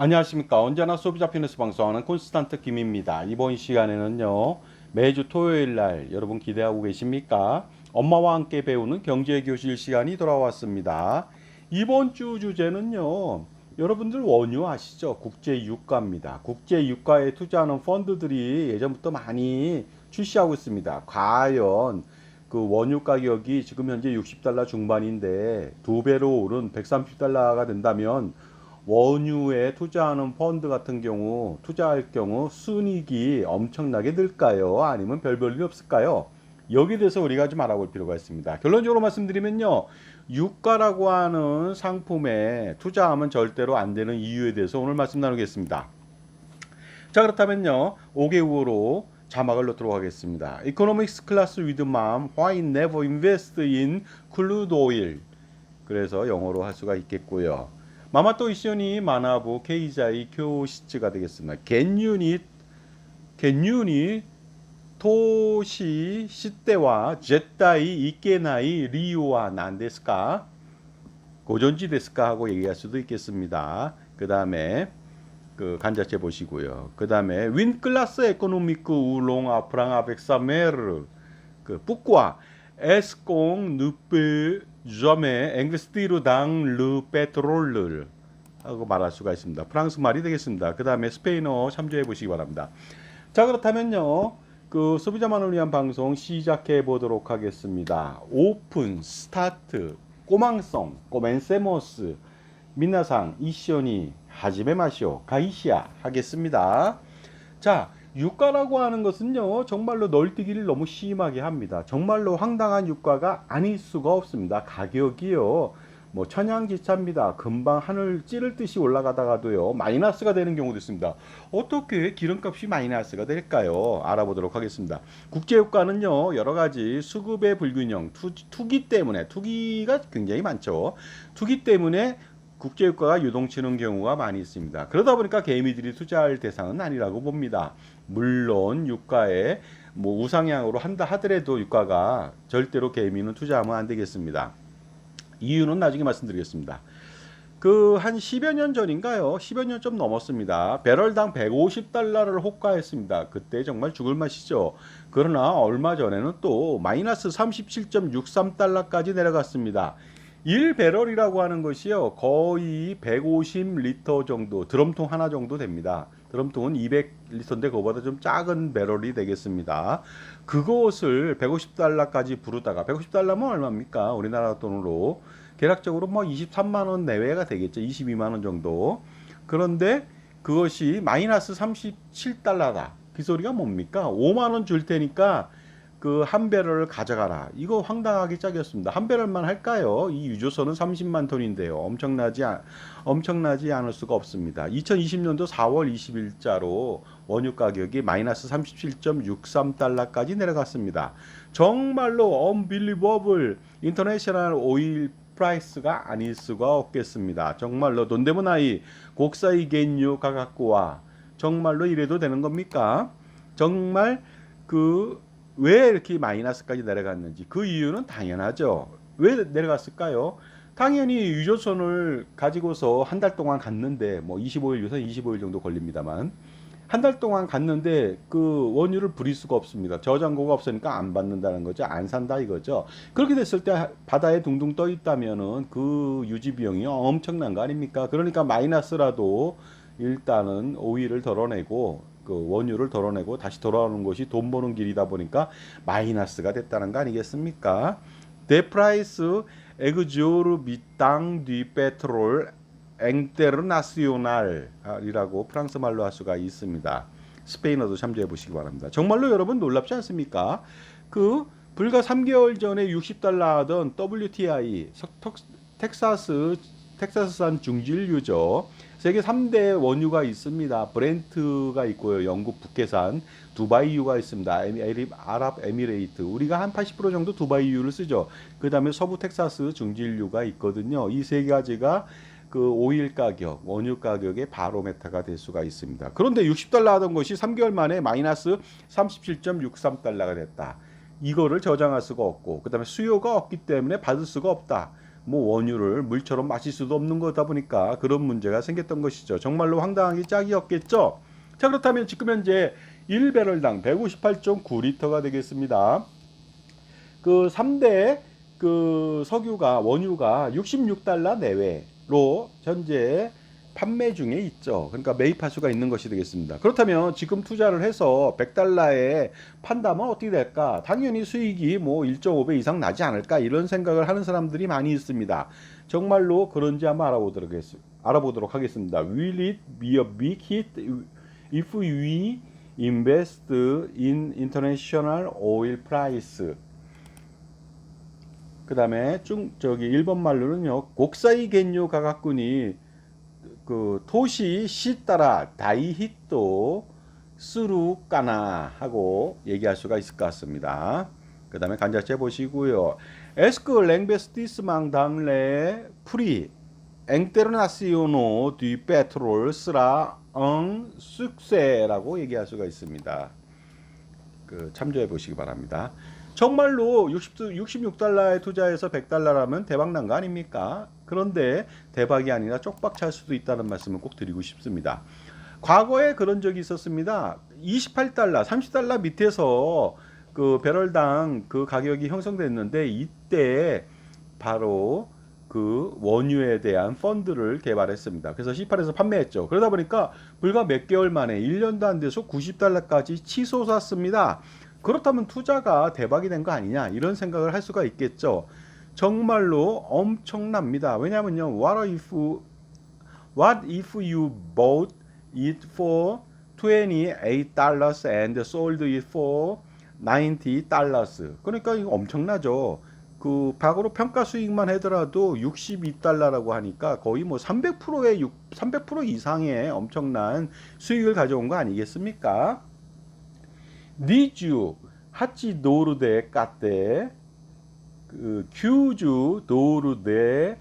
안녕하십니까. 언제나 소비자 피너스 방송하는 콘스탄트 김입니다. 이번 시간에는요, 매주 토요일 날 여러분 기대하고 계십니까? 엄마와 함께 배우는 경제교실 시간이 돌아왔습니다. 이번 주 주제는요, 여러분들 원유 아시죠? 국제유가입니다. 국제유가에 투자하는 펀드들이 예전부터 많이 출시하고 있습니다. 과연 그 원유 가격이 지금 현재 60달러 중반인데 두 배로 오른 130달러가 된다면 원유에 투자하는 펀드 같은 경우 투자할 경우 순이익이 엄청나게 늘까요? 아니면 별 볼일 없을까요? 여기에 대해서 우리가 좀 알아볼 필요가 있습니다. 결론적으로 말씀드리면요. 유가라고 하는 상품에 투자하면 절대로 안 되는 이유에 대해서 오늘 말씀 나누겠습니다. 자, 그렇다면요. 5개국어로 자막을 넣도록 하겠습니다. Economics class with mom, why never invest in crude oil? 그래서 영어로 할 수가 있겠고요. 마마또 이시오니 마나부 케이자이 교시츠가 되겠습니다. 겐유니 토시 시대와 제타이 이케나이 리우와 난데스까 고존지 데스까 하고 얘기할 수도 있겠습니다. 그 다음에 그 간자체 보시고요. 그 다음에 윈 클라스 에코노미크 우롱 아프랑 아벡사메르 그 북과 에스콩 누페 점에 앵글스티르 당르 페트롤르 하고 말할 수가 있습니다. 프랑스 말이 되겠습니다. 그 다음에 스페인어 참조해 보시기 바랍니다. 자, 그렇다면요. 그 소비자만을 위한 방송 시작해 보도록 하겠습니다. 오픈, 스타트, 꼬망성, 꼬멘세모스, 미나상, 이시오니, 하지메 마시오, 가이시아 하겠습니다. 자, 유가라고 하는 것은요, 정말로 널뛰기를 너무 심하게 합니다. 정말로 황당한 유가가 아닐 수가 없습니다. 가격이요, 뭐 천양지차입니다. 금방 하늘 찌를 듯이 올라가다가도요, 마이너스가 되는 경우도 있습니다. 어떻게 기름값이 마이너스가 될까요? 알아보도록 하겠습니다. 국제유가는요, 여러 가지 수급의 불균형, 투기 때문에, 투기가 굉장히 많죠. 투기 때문에 국제유가가 유동치는 경우가 많이 있습니다. 그러다 보니까 개미들이 투자할 대상은 아니라고 봅니다. 물론 유가에 뭐 우상향으로 한다 하더라도 유가가 절대로 개미는 투자하면 안 되겠습니다. 이유는 나중에 말씀드리겠습니다. 그 한 10여 년 전인가요? 10여 년 좀 넘었습니다. 배럴당 150달러를 호가했습니다. 그때 정말 죽을 맛이죠. 그러나 얼마 전에는 또 마이너스 37.63달러까지 내려갔습니다. 1배럴이라고 하는 것이요. 거의 150리터 정도, 드럼통 하나 정도 됩니다. 드럼통은 200리터인데 그거보다 좀 작은 배럴이 되겠습니다. 그것을 150달러까지 부르다가 150달러면 얼마입니까? 우리나라 돈으로 대략적으로 뭐 23만 원 내외가 되겠죠. 22만 원 정도. 그런데 그것이 마이너스 37달러다. 그 소리가 뭡니까? 5만 원 줄 테니까 그 한 배럴을 가져가라. 이거 황당하게 짝이었습니다. 한 배럴만 할까요? 이 유조선은 30만 톤인데요. 엄청나지 않을 수가 없습니다. 2020년도 4월 20일자로 원유 가격이 마이너스 37.63달러까지 내려갔습니다. 정말로 unbelievable international oil 프라이스가 아닐 수가 없겠습니다. 정말로 돈데모나이 국사이 겐유 가각구와 정말로 이래도 되는 겁니까? 정말 그 왜 이렇게 마이너스까지 내려갔는지 그 이유는 당연하죠. 왜 내려갔을까요? 당연히 유조선을 가지고서 한 달 동안 갔는데 뭐 25일 유선 25일 정도 걸립니다만 한 달 동안 갔는데 그 원유를 부릴 수가 없습니다. 저장고가 없으니까 안 받는다는 거죠. 안 산다 이거죠. 그렇게 됐을 때 바다에 둥둥 떠 있다면은 그 유지 비용이 엄청난 거 아닙니까? 그러니까 마이너스라도 일단은 오일을 덜어내고 그 원유를 덜어내고 다시 돌아오는 것이 돈 버는 길이다 보니까 마이너스가 됐다는 거 아니겠습니까? 데프라이스 에그조르 미땅 디 페트롤 앵테르나시오날이라고 프랑스 말로 할 수가 있습니다. 스페인어도 참조해 보시기 바랍니다. 정말로 여러분 놀랍지 않습니까? 그 불과 3개월 전에 60달러 하던 WTI 텍사스산 중진유죠. 세계 3대 원유가 있습니다. 브렌트가 있고요. 영국 북해산 두바이유가 있습니다. 아랍에미레이트. 우리가 한 80% 정도 두바이유를 쓰죠. 그 다음에 서부 텍사스 중진유가 있거든요. 이 세 가지가 그 오일 가격, 원유 가격의 바로메타가 될 수가 있습니다. 그런데 60달러 하던 것이 3개월 만에 마이너스 37.63달러가 됐다. 이거를 저장할 수가 없고, 그 다음에 수요가 없기 때문에 받을 수가 없다. 뭐 원유를 물처럼 마실 수도 없는 거다 보니까 그런 문제가 생겼던 것이죠. 정말로 황당하기 짝이었겠죠. 자, 그렇다면 지금 현재 1배럴당 158.9리터가 되겠습니다. 그 3대 그 석유가 원유가 66달러 내외로 현재 판매 중에 있죠. 그러니까 매입할 수가 있는 것이 되겠습니다. 그렇다면 지금 투자를 해서 100달러에 판다면 어떻게 될까? 당연히 수익이 뭐 1.5배 이상 나지 않을까? 이런 생각을 하는 사람들이 많이 있습니다. 정말로 그런지 한번 알아보도록 하겠습니다. Will it be a big hit if we invest in international oil price? 그 다음에 저기 일본 말로는요, 국사이 겐요 가각군이 그 토시 시따라 다이히토 스루까나 하고 얘기할 수가 있을 것 같습니다. 그 다음에 간자체 보시고요. 에스크 랭베스티스 망당레 프리 앵테르나시오노 디 페트롤 스라 엉 쑥세라고 얘기할 수가 있습니다. 그 참조해 보시기 바랍니다. 정말로 66달러에 투자해서 100달러라면 대박 난 거 아닙니까? 그런데 대박이 아니라 쪽박 찰 수도 있다는 말씀을 꼭 드리고 싶습니다. 과거에 그런 적이 있었습니다. 28달러, 30달러 밑에서 그 배럴당 그 가격이 형성됐는데 이때 바로 그 원유에 대한 펀드를 개발했습니다. 그래서 C8에서 판매했죠. 그러다 보니까 불과 몇 개월 만에 1년도 안 돼서 90달러까지 치솟았습니다. 그렇다면 투자가 대박이 된 거 아니냐 이런 생각을 할 수가 있겠죠. 정말로 엄청납니다. 왜냐면요. What if you bought it for $28 and sold it for $90? 그러니까 이거 엄청나죠. 그 과거로 평가 수익만 하더라도 62달러라고 하니까 거의 뭐 300% 이상의 엄청난 수익을 가져온 거 아니겠습니까? 니주 하치 노르데 까떼 그 규주 노르데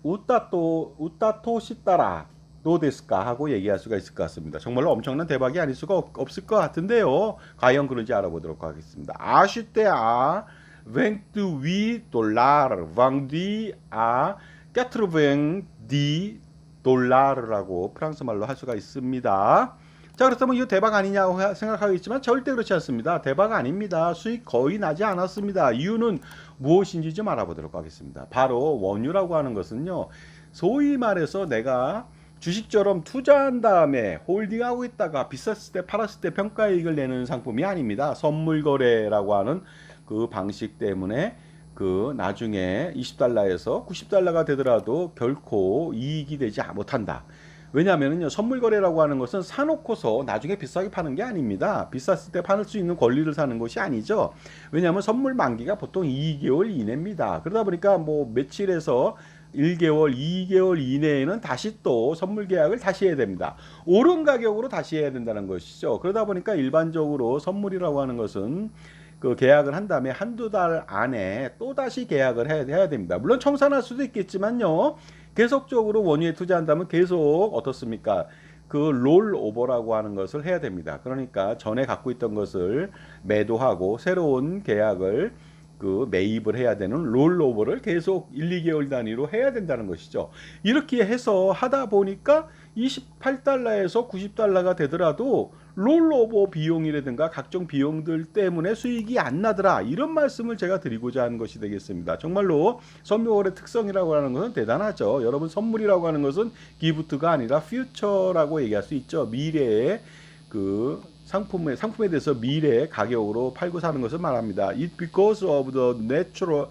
우따토 시따라 노데스까 하고 얘기할 수가 있을 것 같습니다. 정말로 엄청난 대박이 아닐 수가 없을 것 같은데요. 과연 그런지 알아보도록 하겠습니다. 아슈테아 뱅뚜 위 돌라르 왕디 아 까트르뱅 디 돌라르라고 프랑스 말로 할 수가 있습니다. 자, 그렇다면 이거 대박 아니냐고 생각하겠지만 절대 그렇지 않습니다. 대박 아닙니다. 수익 거의 나지 않았습니다. 이유는 무엇인지 좀 알아보도록 하겠습니다. 바로 원유라고 하는 것은요, 소위 말해서 내가 주식처럼 투자한 다음에 홀딩하고 있다가 비쌌을 때 팔았을 때 평가이익을 내는 상품이 아닙니다. 선물 거래라고 하는 그 방식 때문에 그 나중에 20달러에서 90달러가 되더라도 결코 이익이 되지 못한다. 왜냐하면요, 선물 거래라고 하는 것은 사놓고서 나중에 비싸게 파는 게 아닙니다. 비쌌을 때 팔 수 있는 권리를 사는 것이 아니죠. 왜냐하면 선물 만기가 보통 2개월 이내입니다. 그러다 보니까 뭐 며칠에서 1개월, 2개월 이내에는 다시 또 선물 계약을 다시 해야 됩니다. 오른 가격으로 다시 해야 된다는 것이죠. 그러다 보니까 일반적으로 선물이라고 하는 것은 그 계약을 한 다음에 한두 달 안에 또 다시 계약을 해야 됩니다. 물론 청산할 수도 있겠지만요. 계속적으로 원유에 투자한다면 계속 어떻습니까? 그 롤오버라고 하는 것을 해야 됩니다. 그러니까 전에 갖고 있던 것을 매도하고 새로운 계약을 그 매입을 해야 되는 롤오버를 계속 1, 2개월 단위로 해야 된다는 것이죠. 이렇게 해서 하다 보니까 28달러에서 90달러가 되더라도 롤오버 비용이라든가 각종 비용들 때문에 수익이 안 나더라, 이런 말씀을 제가 드리고자 하는 것이 되겠습니다. 정말로 선물의 특성이라고 하는 것은 대단하죠. 여러분, 선물이라고 하는 것은 기프트가 아니라 퓨처라고 얘기할 수 있죠. 미래의 그 상품에 대해서 미래의 가격으로 팔고 사는 것을 말합니다. It because of the nature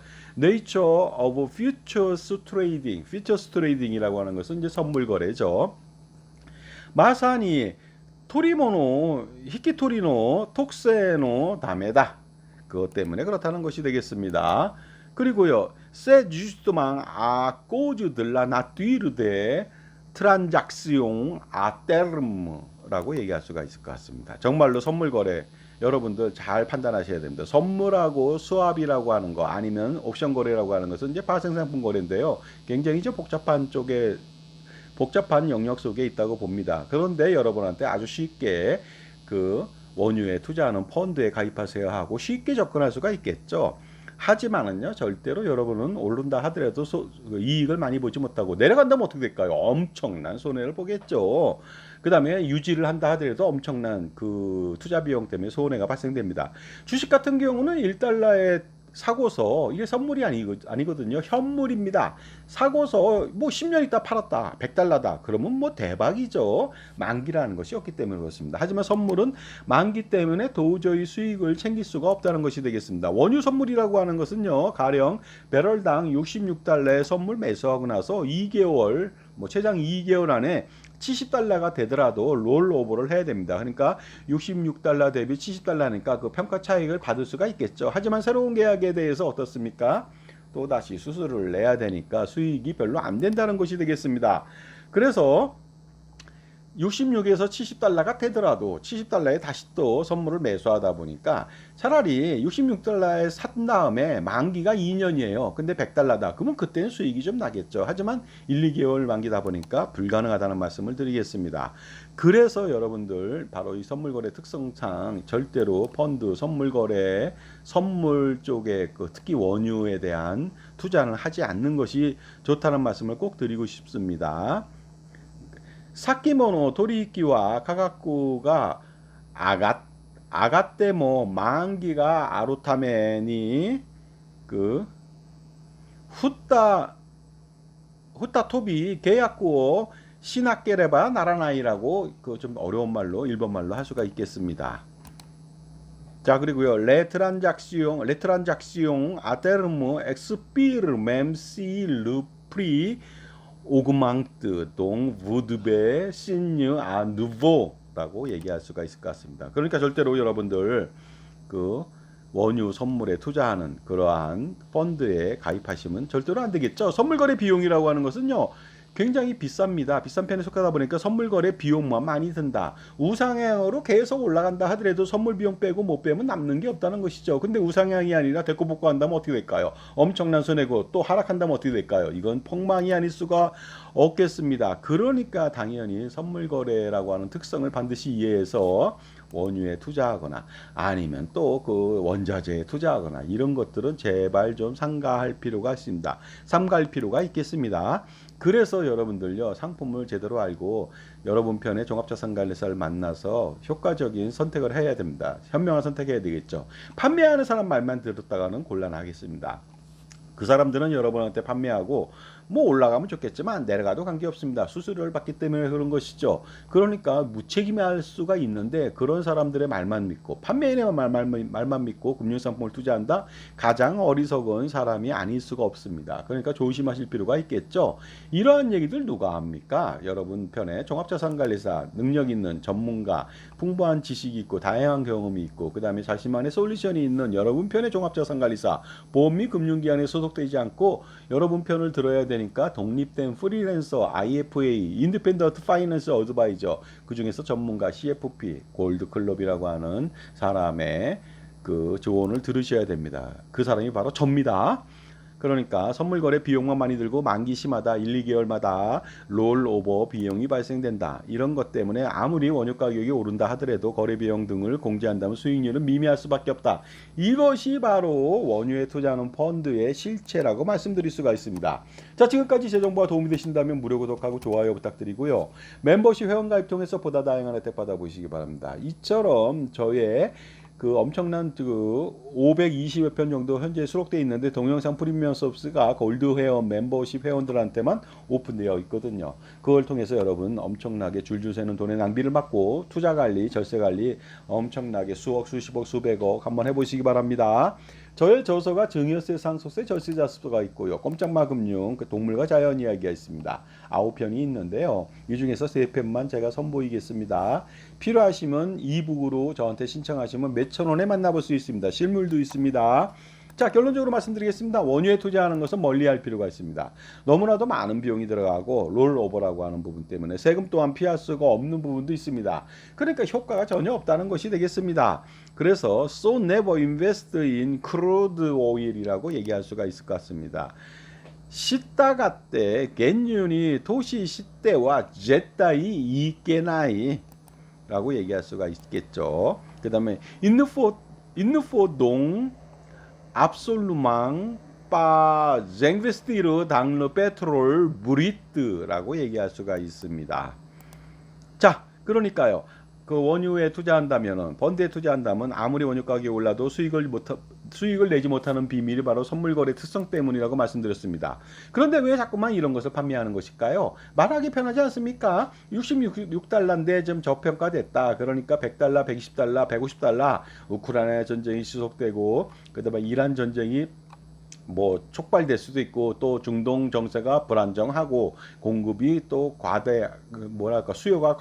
of futures trading. futures trading이라고 하는 것은 이제 선물 거래죠. 마사니 토리모노 히키토리노 톡세노 다메다. 그것 때문에 그렇다는 것이 되겠습니다. 그리고요, c'est justement à cause de la nature des transactions à terme라고 얘기할 수가 있을 것 같습니다. 정말로 선물 거래 여러분들 잘 판단하셔야 됩니다. 선물하고 수합이라고 하는 거 아니면 옵션 거래라고 하는 것은 이제 파생상품 거래인데요. 굉장히 좀 복잡한 영역 속에 있다고 봅니다. 그런데 여러분한테 아주 쉽게 그 원유에 투자하는 펀드에 가입하세요 하고 쉽게 접근할 수가 있겠죠. 하지만은요, 절대로 여러분은 오른다 하더라도 이익을 많이 보지 못하고 내려간다면 어떻게 될까요? 엄청난 손해를 보겠죠. 그 다음에 유지를 한다 하더라도 엄청난 그 투자 비용 때문에 손해가 발생됩니다. 주식 같은 경우는 1달러에 사고서 이게 선물이 아니거든요. 현물입니다. 사고서 뭐 10년 있다 팔았다. 100달러다. 그러면 뭐 대박이죠. 만기라는 것이 없기 때문에 그렇습니다. 하지만 선물은 만기 때문에 도저히 수익을 챙길 수가 없다는 것이 되겠습니다. 원유 선물이라고 하는 것은요. 가령 배럴당 66달러의 선물 매수하고 나서 2개월 뭐 최장 2개월 안에 70달러가 되더라도 롤오버를 해야 됩니다. 그러니까 66달러 대비 70달러니까 그 평가 차익을 받을 수가 있겠죠. 하지만 새로운 계약에 대해서 어떻습니까? 또다시 수수료를 내야 되니까 수익이 별로 안 된다는 것이 되겠습니다. 그래서 66에서 70달러가 되더라도 70달러에 다시 또 선물을 매수하다 보니까 차라리 66달러에 산 다음에 만기가 2년이에요. 근데 100달러다. 그러면 그때는 수익이 좀 나겠죠. 하지만 1, 2개월 만기다 보니까 불가능하다는 말씀을 드리겠습니다. 그래서 여러분들 바로 이 선물거래 특성상 절대로 펀드, 선물거래, 선물 쪽에 특히 원유에 대한 투자는 하지 않는 것이 좋다는 말씀을 꼭 드리고 싶습니다. 사키모노 도리이키와 카가쿠가 아가떼모 만기가 아루타메니 그 후타 토비 계약구오 시나케레바 나라나이라고 그 좀 어려운 말로 일본 말로 할 수가 있겠습니다. 자, 그리고요. 레트란작시용 아테르무 엑스피르 mem시 르프리 오그망트 동 부드베 신유 아 누보라고 얘기할 수가 있을 것 같습니다. 그러니까 절대로 여러분들 그 원유 선물에 투자하는 그러한 펀드에 가입하시면 절대로 안 되겠죠. 선물 거래 비용이라고 하는 것은요. 굉장히 비쌉니다. 비싼 편에 속하다 보니까 선물 거래 비용만 많이 든다. 우상향으로 계속 올라간다 하더라도 선물 비용 빼고 못 빼면 남는 게 없다는 것이죠. 근데 우상향이 아니라 대꾸복구 한다면 어떻게 될까요? 엄청난 손해고 또 하락한다면 어떻게 될까요? 이건 폭망이 아닐 수가 없겠습니다. 그러니까 당연히 선물 거래라고 하는 특성을 반드시 이해해서 원유에 투자하거나 아니면 또 그 원자재에 투자하거나 이런 것들은 제발 좀 삼가할 필요가 있습니다. 삼가할 필요가 있겠습니다. 그래서 여러분들요 상품을 제대로 알고 여러분 편의 종합자산관리사를 만나서 효과적인 선택을 해야 됩니다. 현명한 선택해야 되겠죠. 판매하는 사람 말만 들었다가는 곤란하겠습니다. 그 사람들은 여러분한테 판매하고 뭐 올라가면 좋겠지만 내려가도 관계없습니다. 수수료를 받기 때문에 그런 것이죠. 그러니까 무책임할 수가 있는데 그런 사람들의 말만 믿고 판매인의 말만 믿고 금융상품을 투자한다? 가장 어리석은 사람이 아닐 수가 없습니다. 그러니까 조심하실 필요가 있겠죠. 이러한 얘기들 누가 합니까? 여러분 편에 종합자산관리사 능력 있는 전문가 풍부한 지식이 있고 다양한 경험이 있고 그 다음에 자신만의 솔루션이 있는 여러분 편의 종합자산관리사 보험 및 금융기관에 소속되지 않고 여러분 편을 들어야 되니까 독립된 프리랜서 IFA 인디펜던트 파이낸스 어드바이저 그 중에서 전문가 CFP 골드클럽이라고 하는 사람의 그 조언을 들으셔야 됩니다. 그 사람이 바로 접니다. 그러니까 선물 거래 비용만 많이 들고 만기 심하다 1, 2개월마다 롤오버 비용이 발생된다. 이런 것 때문에 아무리 원유 가격이 오른다 하더라도 거래 비용 등을 공제한다면 수익률은 미미할 수밖에 없다. 이것이 바로 원유에 투자하는 펀드의 실체라고 말씀드릴 수가 있습니다. 자, 지금까지 제 정보가 도움이 되신다면 무료 구독하고 좋아요 부탁드리고요. 멤버십 회원가입 통해서 보다 다양한 혜택 받아보시기 바랍니다. 이처럼 저의 그 엄청난 그 520여 편 정도 현재 수록되어 있는데 동영상 프리미엄 서비스가 골드 회원 멤버십 회원들한테만 오픈되어 있거든요. 그걸 통해서 여러분 엄청나게 줄줄 새는 돈의 낭비를 막고 투자 관리, 절세 관리 엄청나게 수억, 수십억, 수백억 한번 해보시기 바랍니다. 저의 저서가 증여세, 상속세, 절세자습서가 있고요. 꼼짝마 금융, 그 동물과 자연 이야기가 있습니다. 9편이 있는데요. 이 중에서 3편만 제가 선보이겠습니다. 필요하시면 이북으로 저한테 신청하시면 몇천 원에 만나볼 수 있습니다. 실물도 있습니다. 자, 결론적으로 말씀드리겠습니다. 원유에 투자하는 것은 멀리할 필요가 있습니다. 너무나도 많은 비용이 들어가고 롤오버라고 하는 부분 때문에 세금 또한 피할 수가 없는 부분도 있습니다. 그러니까 효과가 전혀 없다는 것이 되겠습니다. 그래서 So never invest in crude oil이라고 얘기할 수가 있을 것 같습니다. 시다가 때 겐유니 도시 시대와 제타이 이케나이 라고 얘기할 수가 있겠죠. 그 다음에 인누포동 absolument pas investir dans le pétrole brut라고 얘기할 수가 있습니다. 자, 그러니까요. 그 원유에 투자한다면은 펀드에 투자한다면 아무리 원유 가격이 올라도 수익을 내지 못하는 비밀이 바로 선물 거래 특성 때문이라고 말씀드렸습니다. 그런데 왜 자꾸만 이런 것을 판매하는 것일까요? 말하기 편하지 않습니까? 66달러인데 좀 저평가됐다. 그러니까 100달러, 120달러, 150달러 우크라이나 전쟁이 지속되고 그다음에 이란 전쟁이 뭐 촉발될 수도 있고 또 중동 정세가 불안정하고 공급이 또 뭐랄까 수요가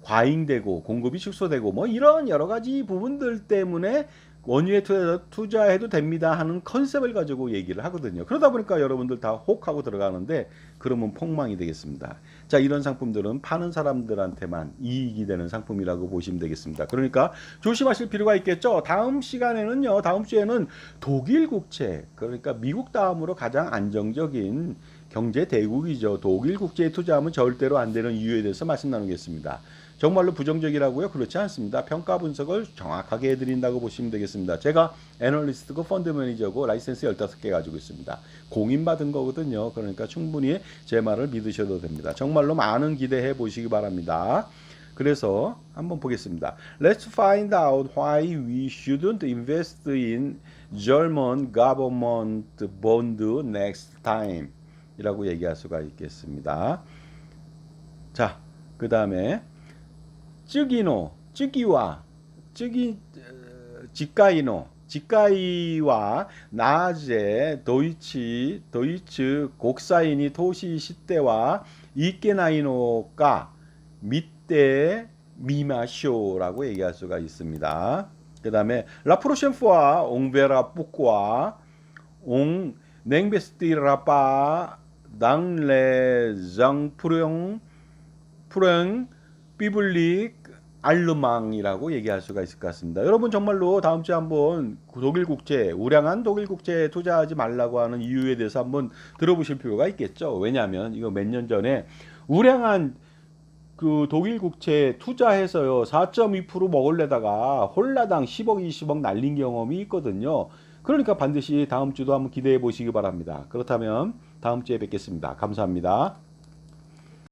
과잉되고 공급이 축소되고 뭐 이런 여러 가지 부분들 때문에 원유에 투자해도 됩니다 하는 컨셉을 가지고 얘기를 하거든요. 그러다 보니까 여러분들 다 혹하고 들어가는데 그러면 폭망이 되겠습니다. 자, 이런 상품들은 파는 사람들한테만 이익이 되는 상품이라고 보시면 되겠습니다. 그러니까 조심하실 필요가 있겠죠. 다음 시간에는요, 다음 주에는 독일 국채, 그러니까 미국 다음으로 가장 안정적인 경제 대국이죠. 독일 국제에 투자하면 절대로 안 되는 이유에 대해서 말씀 나누겠습니다. 정말로 부정적이라고요? 그렇지 않습니다. 평가 분석을 정확하게 해드린다고 보시면 되겠습니다. 제가 애널리스트고 펀드 매니저고 라이센스 15개 가지고 있습니다. 공인받은 거거든요. 그러니까 충분히 제 말을 믿으셔도 됩니다. 정말로 많은 기대해 보시기 바랍니다. 그래서 한번 보겠습니다. Let's find out why we shouldn't invest in German government bond next time 이라고 얘기할 수가 있겠습니다. 자, 그 다음에 지가이와 나제 도이츠 곡사인이 토시 시대와 이케나이노가 밑대 미마쇼라고 얘기할 수가 있습니다. 그 다음에 라프로셴프와 옹베라 뿌꾸와 옹 냉베스티라파 당레장 프랭 비블릭 알르망이라고 얘기할 수가 있을 것 같습니다. 여러분 정말로 다음 주에 한번 독일 국채, 우량한 독일 국채에 투자하지 말라고 하는 이유에 대해서 한번 들어보실 필요가 있겠죠. 왜냐하면 이거 몇 년 전에 우량한 그 독일 국채 투자해서요 4.2% 먹을래다가 홀라당 10억 20억 날린 경험이 있거든요. 그러니까 반드시 다음 주도 한번 기대해 보시기 바랍니다. 그렇다면 다음 주에 뵙겠습니다. 감사합니다.